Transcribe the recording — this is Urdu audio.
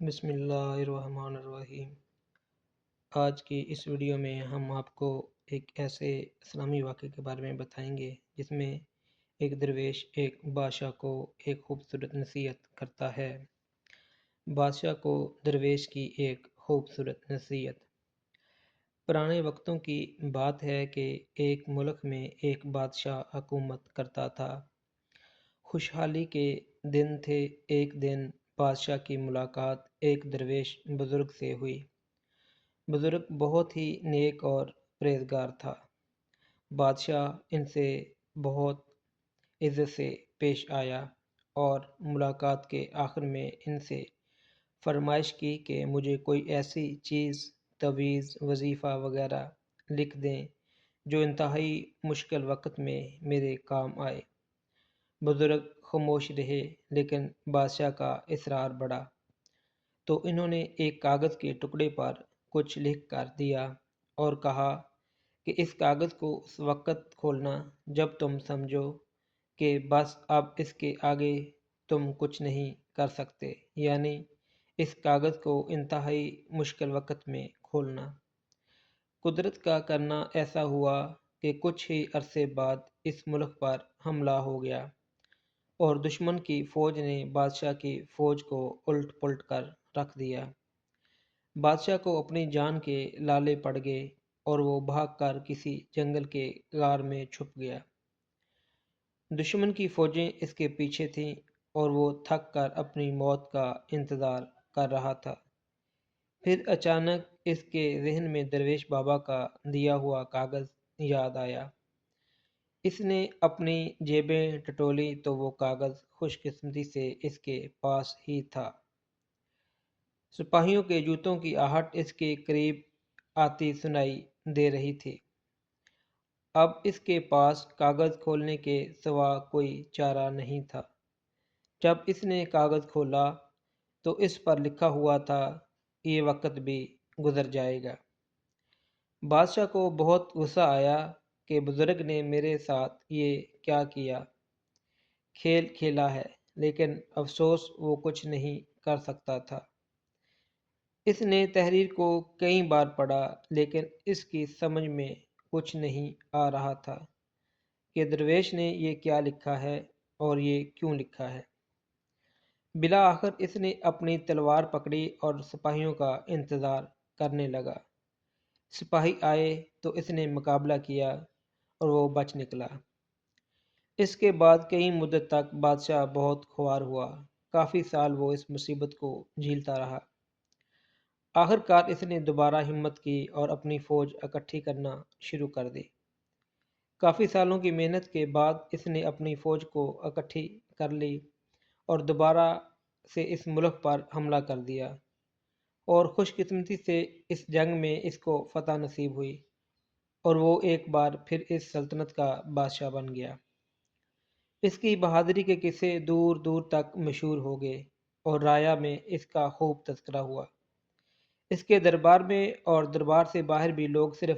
بسم اللہ الرحمن الرحیم۔ آج کی اس ویڈیو میں ہم آپ کو ایک ایسے اسلامی واقعے کے بارے میں بتائیں گے جس میں ایک درویش ایک بادشاہ کو ایک خوبصورت نصیحت کرتا ہے۔ بادشاہ کو درویش کی ایک خوبصورت نصیحت۔ پرانے وقتوں کی بات ہے کہ ایک ملک میں ایک بادشاہ حکومت کرتا تھا۔ خوشحالی کے دن تھے۔ ایک دن بادشاہ کی ملاقات ایک درویش بزرگ سے ہوئی۔ بزرگ بہت ہی نیک اور پرہیزگار تھا۔ بادشاہ ان سے بہت عزت سے پیش آیا اور ملاقات کے آخر میں ان سے فرمائش کی کہ مجھے کوئی ایسی چیز، تعویذ، وظیفہ وغیرہ لکھ دیں جو انتہائی مشکل وقت میں میرے کام آئے۔ بزرگ خاموش رہے، لیکن بادشاہ کا اصرار بڑھا، تو انہوں نے ایک کاغذ کے ٹکڑے پر کچھ لکھ کر دیا اور کہا کہ اس کاغذ کو اس وقت کھولنا جب تم سمجھو کہ بس اب اس کے آگے تم کچھ نہیں کر سکتے، یعنی اس کاغذ کو انتہائی مشکل وقت میں کھولنا۔ قدرت کا کرنا ایسا ہوا کہ کچھ ہی عرصے بعد اس ملک پر حملہ ہو گیا اور دشمن کی فوج نے بادشاہ کی فوج کو الٹ پلٹ کر رکھ دیا۔ بادشاہ کو اپنی جان کے لالے پڑ گئے اور وہ بھاگ کر کسی جنگل کے غار میں چھپ گیا۔ دشمن کی فوجیں اس کے پیچھے تھیں اور وہ تھک کر اپنی موت کا انتظار کر رہا تھا۔ پھر اچانک اس کے ذہن میں درویش بابا کا دیا ہوا کاغذ یاد آیا۔ اس نے اپنی جیبیں ٹٹولی تو وہ کاغذ خوش قسمتی سے اس کے پاس ہی تھا۔ سپاہیوں کے جوتوں کی آہٹ اس کے قریب آتی سنائی دے رہی تھی۔ اب اس کے پاس کاغذ کھولنے کے سوا کوئی چارہ نہیں تھا۔ جب اس نے کاغذ کھولا تو اس پر لکھا ہوا تھا، یہ وقت بھی گزر جائے گا۔ بادشاہ کو بہت غصہ آیا کہ بزرگ نے میرے ساتھ یہ کیا کیا۔ کھیل کھیلا ہے، لیکن افسوس وہ کچھ نہیں کر سکتا تھا۔ اس نے تحریر کو کئی بار پڑھا، لیکن اس کی سمجھ میں کچھ نہیں آ رہا تھا کہ درویش نے یہ کیا لکھا ہے اور یہ کیوں لکھا ہے۔ بالآخر اس نے اپنی تلوار پکڑی اور سپاہیوں کا انتظار کرنے لگا۔ سپاہی آئے تو اس نے مقابلہ کیا اور وہ بچ نکلا۔ اس کے بعد کئی مدت تک بادشاہ بہت خوار ہوا۔ کافی سال وہ اس مصیبت کو جھیلتا رہا۔ آخر کار اس نے دوبارہ ہمت کی اور اپنی فوج اکٹھی کرنا شروع کر دی۔ کافی سالوں کی محنت کے بعد اس نے اپنی فوج کو اکٹھی کر لی اور دوبارہ سے اس ملک پر حملہ کر دیا، اور خوش قسمتی سے اس جنگ میں اس کو فتح نصیب ہوئی اور وہ ایک بار پھر اس سلطنت کا بادشاہ بن گیا۔ اس کی بہادری کے قصے دور دور تک مشہور ہو گئے اور رایا میں اس کا خوب تذکرہ ہوا۔ اس کے دربار میں اور دربار سے باہر بھی لوگ صرف